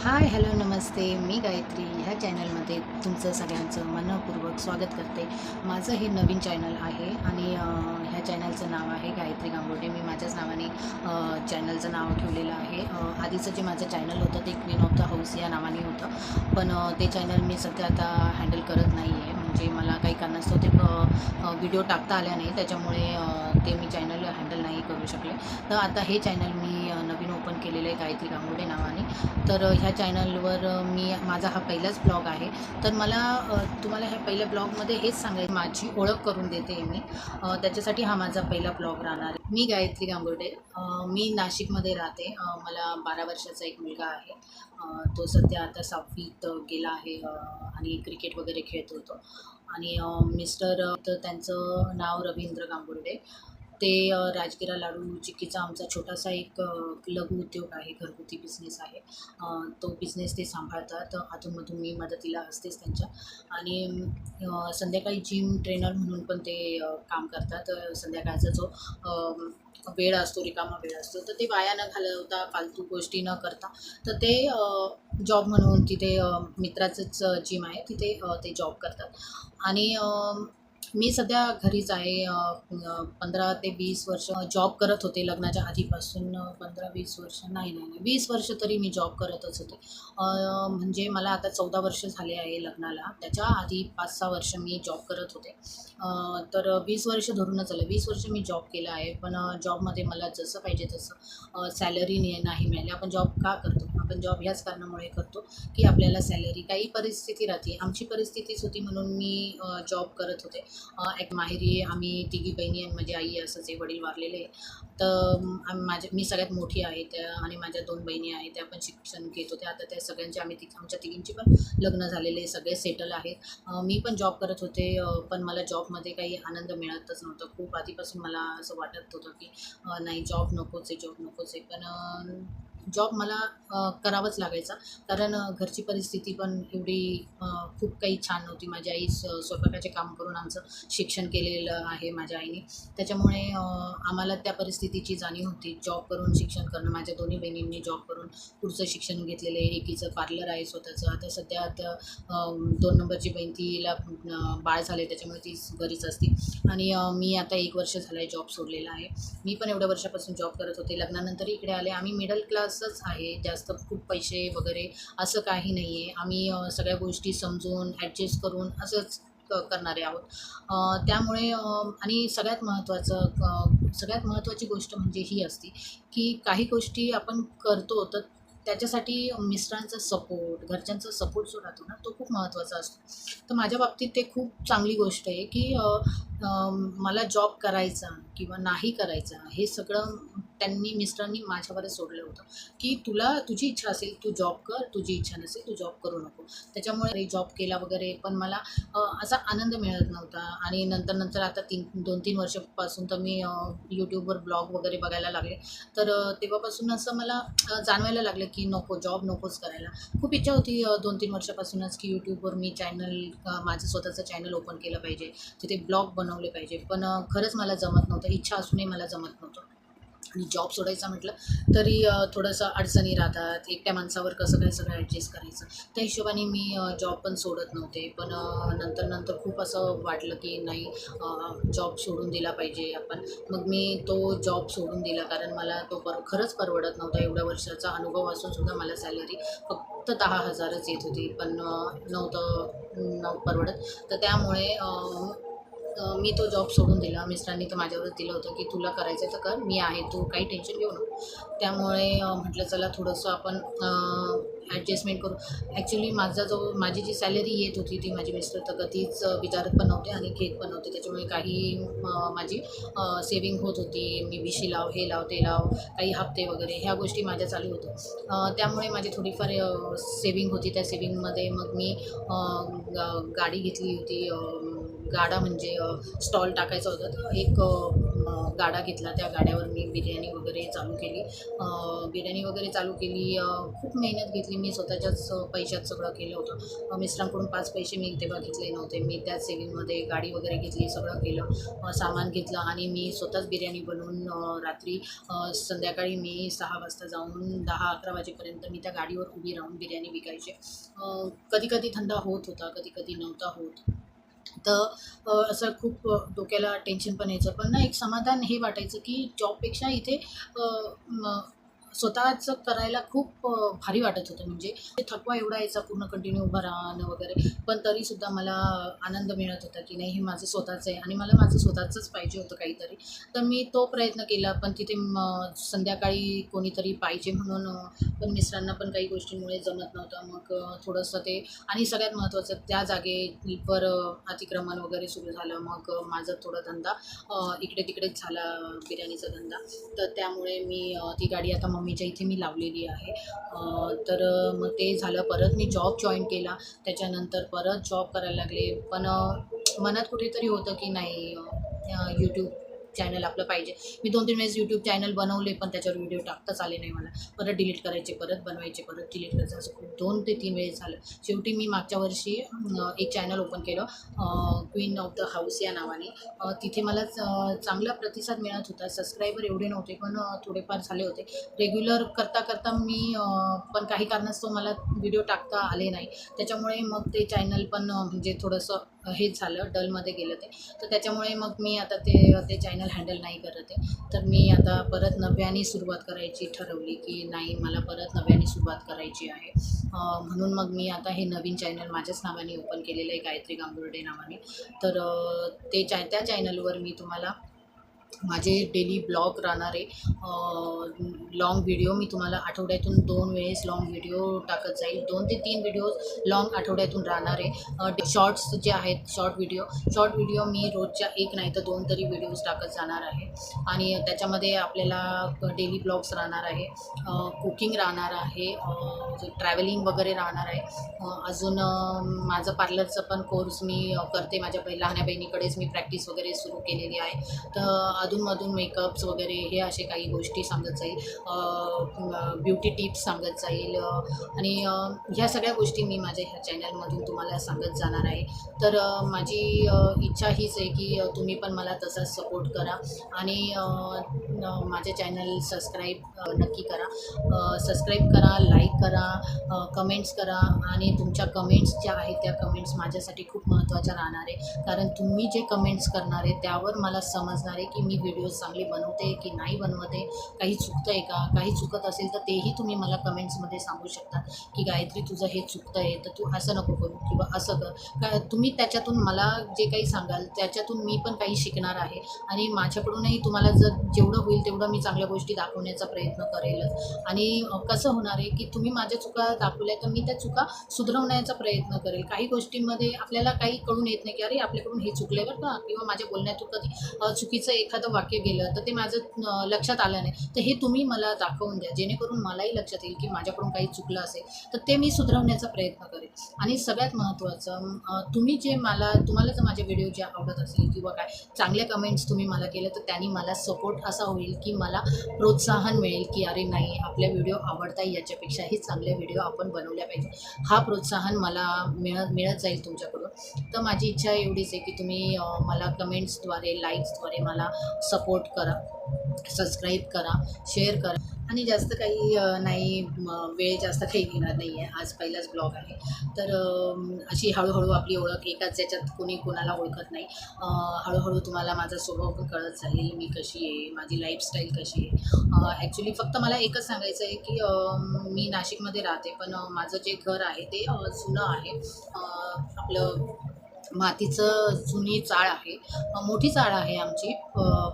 हाय, hello, नमस्ते. मी गायत्री ह्या चॅनलमध्ये तुमचं सगळ्यांचं मनःपूर्वक स्वागत करते. माझं हे नवीन चॅनल आहे आणि ह्या चॅनलचं नाव आहे गायत्री गांगुर्डे. मी माझ्याच नावाने चॅनलचं नाव ठेवलेलं आहे. आधीचं जे माझं चॅनल होतं ते क्वीन ऑफ द हाऊस या नावाने होतं, पण ते चॅनल मी सध्या आता हँडल करत नाही आहे. म्हणजे मला काही कारणास्तव ते व्हिडिओ टाकता आल्या नाही, त्याच्यामुळे ते मी चॅनल हँडल नाही करू शकले. तर आता हे चॅनल मी नवीन ओपन केलेलं आहे गायत्री गांगुर्डे नावाने. तर ह्या चॅनलवर माझा हा पहिलाच ब्लॉग आहे. तर मला तुम्हाला ह्या पहिल्या ब्लॉगमध्ये हेच सांगायचं, माझी ओळख करून देते मी. त्याच्यासाठी हा माझा पहिला ब्लॉग राहणार आहे. मी गायत्री गांगुर्डे. मी नाशिकमध्ये राहते. मला 12 वर्षाचा एक मुलगा आहे. तो सध्या आता 6वीत गेला आहे आणि क्रिकेट वगैरे खेळत होतो. आणि मिस्टर तर त्यांचं नाव रवींद्र गांगुर्डे. ते राजगिरा लाडू चिक्कीचा आमचा छोटासा एक लघु उद्योग आहे, घरगुती बिझनेस आहे. तो बिझनेस ते सांभाळतात. अधूनमधून मी मदतीला असतेच त्यांच्या. आणि संध्याकाळी जिम ट्रेनर म्हणून पण ते काम करतात. संध्याकाळचा जो वेळ असतो, रिकामा वेळ असतो, तर ते वाया न घालवता, फालतू गोष्टी न करता, तर ते जॉब म्हणून तिथे मित्राचंच जिम आहे, तिथे ते जॉब करतात. आणि मी सध्या घरीच आहे. 15 ते 20 वर्ष जॉब करत होते लग्नाच्या आधीपासून. 15-20 वर्ष नाही, 20 वर्ष तरी मी जॉब करतच होते. म्हणजे मला आता 14 वर्ष झाले आहे लग्नाला. त्याच्या आधी 5-6 वर्ष मी जॉब करत होते. तर 20 वर्ष धरूनच आलं. 20 वर्ष मी जॉब केला आहे, पण जॉबमध्ये मला जसं पाहिजे तसं सॅलरी नाही मिळाली. आपण जॉब का करतो? आपण जॉब ह्याच कारणामुळे करतो की आपल्याला सॅलरी, काही परिस्थिती राहते. आमची परिस्थितीच होती म्हणून मी जॉब करत होते. एक माहेरी आम्ही तिघी बहिणी आणि माझी आई असंच आहे, वडील वारलेले आहे. तर मी सगळ्यात मोठी आहे त्या, आणि माझ्या 2 बहिणी आहेत, त्या पण शिक्षण घेत होत्या. आता त्या सगळ्यांचे आमच्या तिघींची पण लग्न झालेले, सगळे सेटल आहेत. मी पण जॉब करत होते, पण मला जॉबमध्ये काही आनंद मिळतच नव्हता. खूप आधीपासून मला असं वाटत होतं की नाही, जॉब नकोच आहे, जॉब नकोच आहे. पण जॉब मला करावाच लागायचा, कारण घरची परिस्थिती पण एवढी खूप काही छान नव्हती. माझी आई स्वयंपाकाचे काम करून आमचं शिक्षण केलेलं आहे माझ्या आईने. त्याच्यामुळे आम्हाला त्या परिस्थितीची जाणीव होती. जॉब करून शिक्षण करणं, माझ्या दोन्ही बहिणींनी जॉब करून पुढचं शिक्षण घेतलेलं आहे. एकीचं पार्लर आहे स्वतःचं. आता सध्या 2 नंबरची बहीण, तिला बाळ झाले, त्याच्यामुळे ती घरीच असते. आणि मी आता 1 वर्ष झालं आहे जॉब सोडलेला आहे. मी पण एवढ्या वर्षापासून जॉब करत होते. लग्नानंतर इकडे आले. आम्ही मिडल क्लासच आहे, जास्त खूप पैसे वगैरे असं काही नाही आहे. आम्ही सगळ्या गोष्टी समजून ॲडजस्ट करून असंच करणारे आहोत. त्यामुळे आणि सगळ्यात महत्त्वाची गोष्ट म्हणजे ही असते की काही गोष्टी आपण करतो, तर त्याच्यासाठी मिस्टरांचा सपोर्ट, घरच्यांचा सपोर्ट जो राहतो ना, तो खूप महत्त्वाचा असतो. तर माझ्या बाबतीत ते खूप चांगली गोष्ट आहे की मला जॉब करायचा किंवा नाही करायचा हे सगळं मिस्टरांनी माझ्यावरच सोडलं होतं की तुझी इच्छा असेल तू जॉब कर, तुझी इच्छा नसेल तू जॉब करू नको. त्याच्यामुळे जॉब केला वगैरे, पण मला असा आनंद मिळत नव्हता. आणि नंतर आता 2-3 वर्षापासून तर मी यूट्यूबवर ब्लॉग वगैरे बघायला लागले. तर तेव्हापासून असं मला जाणवायला लागलं की नको, जॉब नकोच करायला. खूप इच्छा होती 2-3 वर्षापासूनच की यूट्यूबवर मी माझं स्वतःचं चॅनल ओपन केलं पाहिजे, तिथे ब्लॉग बनवले पाहिजे. पण खरंच मला जमत नव्हतं. इच्छा असूनही मला जमत नव्हतं. आणि जॉब सोडायचा म्हटलं तरी थोडंसं अडचणी राहतात. एकट्या माणसावर कसं काय सगळं ॲडजस्ट करायचं. त्या हिशोबाने मी जॉब पण सोडत नव्हते. पण नंतर खूप असं वाटलं की नाही, जॉब सोडून दिला पाहिजे आपण. मग मी तो जॉब सोडून दिला, कारण मला तो खरंच परवडत नव्हता. एवढ्या वर्षाचा अनुभव असूनसुद्धा मला सॅलरी फक्त 10,000च येत होती, पण नव्हतं परवडत. तर त्यामुळे मी तो जॉब सोडून दिला. मिस्टरांनी तर माझ्यावरच दिलं होतं की तुला करायचं तर कर, मी आहे, तू काही टेन्शन घेऊ नको. त्यामुळे म्हटलं चला थोडंसं आपण ॲडजस्टमेंट करू. ॲक्च्युली माझी जी सॅलरी येत होती ती माझी मिस्टर तर कधीच विचारत पण नव्हते आणि घेत पण नव्हते. त्याच्यामुळे काही माझी सेविंग होत होती. मी भिशी लाव, हे लाव, ते लाव, काही हप्ते वगैरे ह्या गोष्टी माझ्या चालू होत्या. त्यामुळे माझी थोडीफार सेविंग होती. त्या सेविंगमध्ये मग मी गाडी घेतली होती. गाडा म्हणजे स्टॉल टाकायचा होता. तर एक गाडा घेतला. त्या गाड्यावर मी बिर्याणी वगैरे चालू केली. खूप मेहनत घेतली. मी स्वतःच्याच पैशात सगळं केलं होतं. मिस्टरांकडून 5 पैसे मी तेव्हा घेतले नव्हते. मी त्याच सेविंगमध्ये गाडी वगैरे घेतली, सगळं केलं. सामान घेतलं आणि मी स्वतःच बिर्याणी बनवून रात्री संध्याकाळी मी 6 वाजता जाऊन 10-11 वाजेपर्यंत मी त्या गाडीवर उभी राहून बिर्याणी विकायचे. कधी-कधी धंदा होत होता, कधी-कधी नव्हता होत. तर असं खूप डोक्याला टेन्शन पण यायचं. पण ना एक समाधान हे वाटायचं की जॉबपेक्षा इथे स्वतःचं करायला खूप भारी वाटत होतं. म्हणजे ते थकवा एवढा यायचा पूर्ण कंटिन्यू उभं राहणं वगैरे, पण तरीसुद्धा मला आनंद मिळत होता की नाही हे माझं स्वतःचं आहे आणि मला माझं स्वतःचंच पाहिजे होतं काहीतरी. तर मी तो प्रयत्न केला. पण तिथे संध्याकाळी कोणीतरी पाहिजे म्हणून पण मिस्टरांना पण काही गोष्टींमुळे जमत नव्हतं. मग थोडंसं ते आणि सगळ्यात महत्त्वाचं त्या जागेवर अतिक्रमण वगैरे सुरू झालं. मग माझा थोडा धंदा इकडे तिकडेच झाला, बिर्याणीचा धंदा. तर त्यामुळे मी ती गाडी आता मम्मीच्या इथे मी लावलेली आहे. मग ते झालं. परत मी जॉब जॉईन केला. त्याच्यानंतर परत जॉब करायला लागले. पण मनात कुठेतरी होतं की नाही यूट्यूब चॅनल आपलं पाहिजे. मी 2-3 वेळेस यूट्यूब चॅनल बनवले, पण त्याच्यावर व्हिडिओ टाकताच आले नाही मला. परत डिलीट करायचे, परत बनवायचे, परत डिलीट करायचं, असं खूप 2 ते 3 वेळेस झालं. शेवटी मी मागच्या वर्षी एक चॅनल ओपन केलं, क्वीन ऑफ द हाऊस या नावाने. तिथे मला चांगला प्रतिसाद मिळत होता. सबस्क्रायबर एवढे नव्हते, पण थोडेफार झाले होते. रेग्युलर करता करता मी पण काही कारणास्तव मला व्हिडिओ टाकता आले नाही. त्याच्यामुळे मग ते चॅनल पण म्हणजे थोडंसं हेच झालं, डलमध्ये गेलं ते. तर त्याच्यामुळे मग मी आता ते चॅनल हँडल नाही करत आहे. तर मी आता परत नव्याने सुरुवात करायची ठरवली की नाही, मला परत नव्याने सुरुवात करायची आहे. म्हणून मग मी आता हे नवीन चॅनल माझ्याच नावाने ओपन केलेलं आहे, गायत्री गांगुर्डे नावाने. तर त्या चॅनलवर मी तुम्हाला माझे डेली ब्लॉग राहणारे लाँग व्हिडिओ मी तुम्हाला आठवड्यातून 2 वेळेस लाँग व्हिडिओ टाकत जाईल. 2 ते 3 व्हिडिओज लाँग आठवड्यातून राहणार आहे. शॉर्ट्स जे आहेत, शॉर्ट व्हिडिओ मी रोजच्या 1 नाही तर 2 तरी व्हिडिओज टाकत जाणार आहे. आणि त्याच्यामध्ये आपल्याला डेली ब्लॉग्स राहणार आहे, कुकिंग राहणार आहे, ट्रॅव्हलिंग वगैरे राहणार आहे. अजून माझं पार्लरचं पण कोर्स मी करते. माझ्या लहान्या बहिणीकडेच मी प्रॅक्टिस वगैरे सुरू केलेली आहे. तर अधूनमधून मेकअप्स वगैरे हे असे काही गोष्टी सांगत जाईल, ब्युटी टिप्स सांगत जाईल. आणि ह्या सगळ्या गोष्टी मी माझ्या ह्या चॅनलमधून तुम्हाला सांगत जाणार आहे. तर माझी इच्छा हीच आहे की तुम्ही पण मला तसाच सपोर्ट करा आणि माझे चॅनल नक्की करा. सबस्क्राईब करा, लाईक करा, कमेंट्स करा. आणि तुमच्या कमेंट्स ज्या आहेत त्या कमेंट्स माझ्यासाठी खूप महत्त्वाच्या राहणार आहे. कारण तुम्ही जे कमेंट्स करणार आहे त्यावर मला समजणार आहे की मी व्हिडिओज चांगले बनवते की नाही बनवते, काही चुकतं आहे का. काही चुकत असेल तर तेही तुम्ही मला कमेंट्समध्ये सांगू शकता की गायत्री तुझं हे चुकतं आहे, तर तू असं नको करू किंवा असं कर. तुम्ही त्याच्यातून मला जे काही सांगाल त्याच्यातून मी पण काही शिकणार आहे. आणि माझ्याकडूनही तुम्हाला जर जेवढं होईल तेवढं मी चांगल्या गोष्टी दाखवण्याचा प्रयत्न करेलच. आणि कसं होणार आहे की तुम्ही माझ्या चुका दाखवल्या तर मी त्या चुका सुधारवण्याचा प्रयत्न करेल. काही गोष्टींमध्ये आपल्याला काही कळून येत नाही की अरे आपल्याकडून हे चुकलं बरं का, किंवा माझ्या बोलण्यातून कधी चुकीचं एखादं वाक्य गेलं तर ते माझं लक्षात आलं नाही, तर हे तुम्ही मला दाखवून द्या, जेणेकरून मलाही लक्षात येईल की माझ्याकडून काही चुकलं असेल तर ते मी सुधारवण्याचा प्रयत्न करेल. आणि सगळ्यात महत्त्वाचं, तुम्हाला जर माझे व्हिडिओ जे आवडत असेल किंवा काय चांगल्या कमेंट्स तुम्ही मला केलं तर त्यांनी मला सपोर्ट असा होईल की मला प्रोत्साहन मिळेल की अरे नाही, आपल्या व्हिडिओ आवडताय, याच्यापेक्षाही चांगले व्हिडिओ आपण बनवल्या पाहिजे. हा प्रोत्साहन मला मिळत जाईल तुमच्याकडून. तर माझी इच्छा एवढीच आहे की तुम्ही मला कमेंट्सद्वारे, लाईक्सद्वारे मला सपोर्ट करा, सबस्क्राईब करा, शेअर करा. आणि जास्त काही नाही, वेळ जास्त काही घेणार नाही आहे. आज पहिलाच ब्लॉग आहे. तर अशी हळूहळू आपली ओळख, एकाच याच्यात कोणी कोणाला ओळखत नाही. हळूहळू तुम्हाला माझा स्वभाव पण कळत जाईल, मी कशी आहे, माझी लाईफस्टाईल कशी आहे. ॲक्च्युली फक्त मला एकच सांगायचं आहे की मी नाशिकमध्ये राहते, पण माझं जे घर आहे ते जुनं आहे. आपलं मातीचं जुनी चाळ आहे, मोठी चाळ आहे आमची.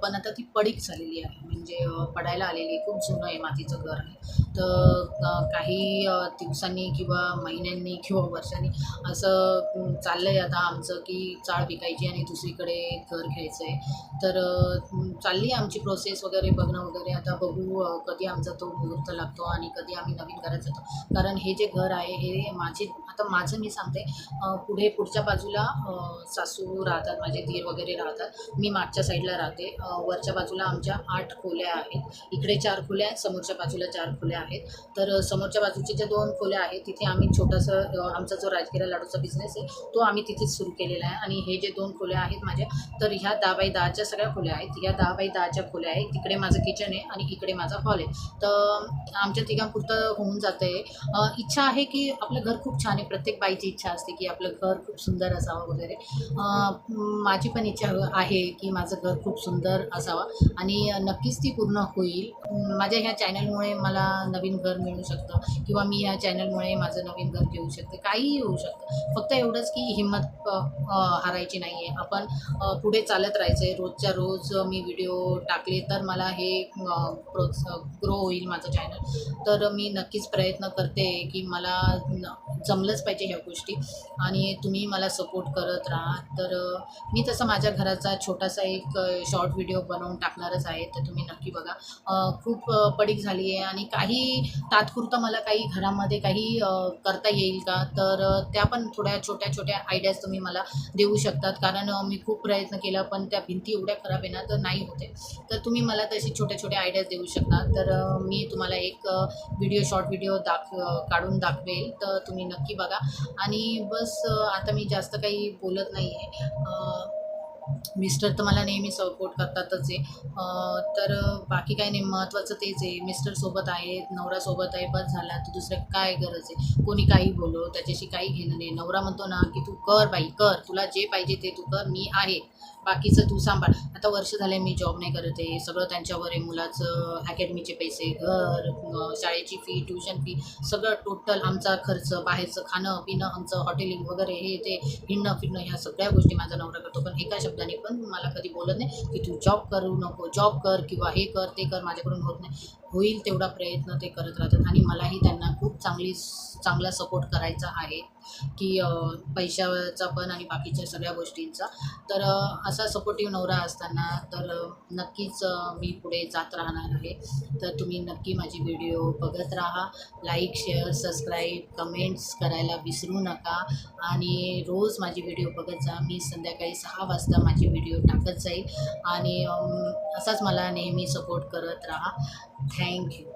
पण आता ती पडीक झालेली आहे, म्हणजे पडायला आलेली, खूप जुनं आहे, मातीचं घर आहे. काही दिवसांनी किंवा महिन्यांनी किंवा वर्षांनी असं चाललं आहे आता आमचं की चाळ विकायची आणि दुसरीकडे घर घ्यायचं आहे. चालली आहे आमची प्रोसेस वगैरे बघणं वगैरे. आता बघू कधी आमचा तो मुहूर्त लागतो आणि कधी आम्ही नवीन घरात जातो. कारण हे जे घर आहे हे माझं मी सांगते, पुढच्या बाजूला सासू राहतात, माझे दीर वगैरे राहतात. मी मागच्या साईडला राहते. वरच्या बाजूला आमच्या 8 खोल्या आहेत. इकडे 4 खोल्या आहेत, समोरच्या बाजूला 4 खोल्या आहेत. तर समोरच्या बाजूच्या ज्या 2 खोल्या आहेत तिथे आम्ही छोटंसं आमचा जो राजगिरा लाडूचा बिझनेस आहे तो आम्ही तिथेच सुरू केलेला आहे. आणि हे जे 2 खोल्या आहेत माझ्या, तर ह्या 10x10च्या सगळ्या खोल्या आहेत. ह्या 10x10च्या खोल्या आहेत. तिकडे माझं किचन आहे आणि इकडे माझा हॉल आहे. तर आमच्या तिघांपुरतं होऊन जातं आहे. इच्छा आहे की आपलं घर खूप छान आहे. प्रत्येक बाईची इच्छा असते की आपलं घर खूप सुंदर असावं वगैरे. माझी पण इच्छा आहे की माझं घर खूप सुंदर असावं आणि नक्कीच ती पूर्ण होईल. माझ्या ह्या चॅनलमुळे मला नवीन घर मिळू शकतं किंवा मी ह्या चॅनलमुळे माझं नवीन घर घेऊ शकते. काहीही होऊ शकतं. फक्त एवढंच की हिंमत हारायची नाही आहे. आपण पुढे चालत राहायचं आहे. रोजच्या रोज मी व्हिडिओ टाकले तर मला हे ग्रो होईल माझं चॅनल. तर मी नक्कीच प्रयत्न करते की मला जमलंच पाहिजे ह्या गोष्टी आणि तुम्ही मला सपोर्ट करत राहा. तर मी तसं माझ्या घराचा छोटासा एक शॉर्ट व्हिडिओ बनवून टाकणारच आहे. तर तुम्ही नक्की बघा. खूप पडीक झाली आहे आणि काही तात्पुरतं मला काही घरामध्ये काही करता येईल का, तर त्या पण थोड्या छोट्या आयडियाज तुम्ही मला देऊ शकतात. कारण मी खूप प्रयत्न केला पण त्या भिंती एवढ्या खराब आहे ना, तर नाही होते. तर तुम्ही मला तशी छोट्या आयडियाज देऊ शकता. तर मी तुम्हाला एक शॉर्ट व्हिडिओ काढून दाखवेल. तर तुम्ही नक्की बघा. आणि बस आता मी जास्त काही बोलत नाही आहे. मिस्टर तर मला नेहमी सपोर्ट करतातच आहे. तर बाकी काही नाही, महत्त्वाचं तेच आहे. मिस्टर सोबत आहेत, नवरा सोबत आहे, बस झाला. तर दुसरं काय गरज आहे. कोणी काही बोलो त्याच्याशी काही घेणं नाही. नवरा म्हणतो ना की तू कर बाई कर, तुला जे पाहिजे ते तू कर, मी आहे, बाकीचं तू सांभाळ. आता वर्ष झाले मी जॉब नाही करत आहे. सगळं त्यांच्यावर आहे. मुलाचं अकॅडमीचे पैसे, घर, शाळेची फी, ट्युशन फी, सगळं टोटल आमचा खर्च, बाहेरचं खाणं पिणं, आमचं हॉटेलिंग वगैरे हे ते हिंडणं फिरणं, ह्या सगळ्या गोष्टी माझा नवरा करतो. पण एका शब्दाने पण मला कधी बोलत नाही की तू जॉब करू नको, जॉब कर किंवा हे कर ते कर. माझ्याकडून होत नाही. होईल तेवढा प्रयत्न ते करत राहतात आणि मलाही त्यांना खूप चांगला सपोर्ट करायचा आहे की पैशाचा पण आणि बाकीच्या सगळ्या गोष्टींचा. तर असा सपोर्टिव्ह नवरा असताना तर नक्कीच मी पुढे जात राहणार आहे. तर तुम्ही नक्की माझी व्हिडिओ बघत राहा. लाईक, शेअर, सबस्क्राईब, कमेंट्स करायला विसरू नका आणि रोज माझी व्हिडिओ बघत जा. मी संध्याकाळी 6 वाजता माझी व्हिडिओ टाकत जाईल आणि असाच मला नेहमी सपोर्ट करत राहा. थँक्यू.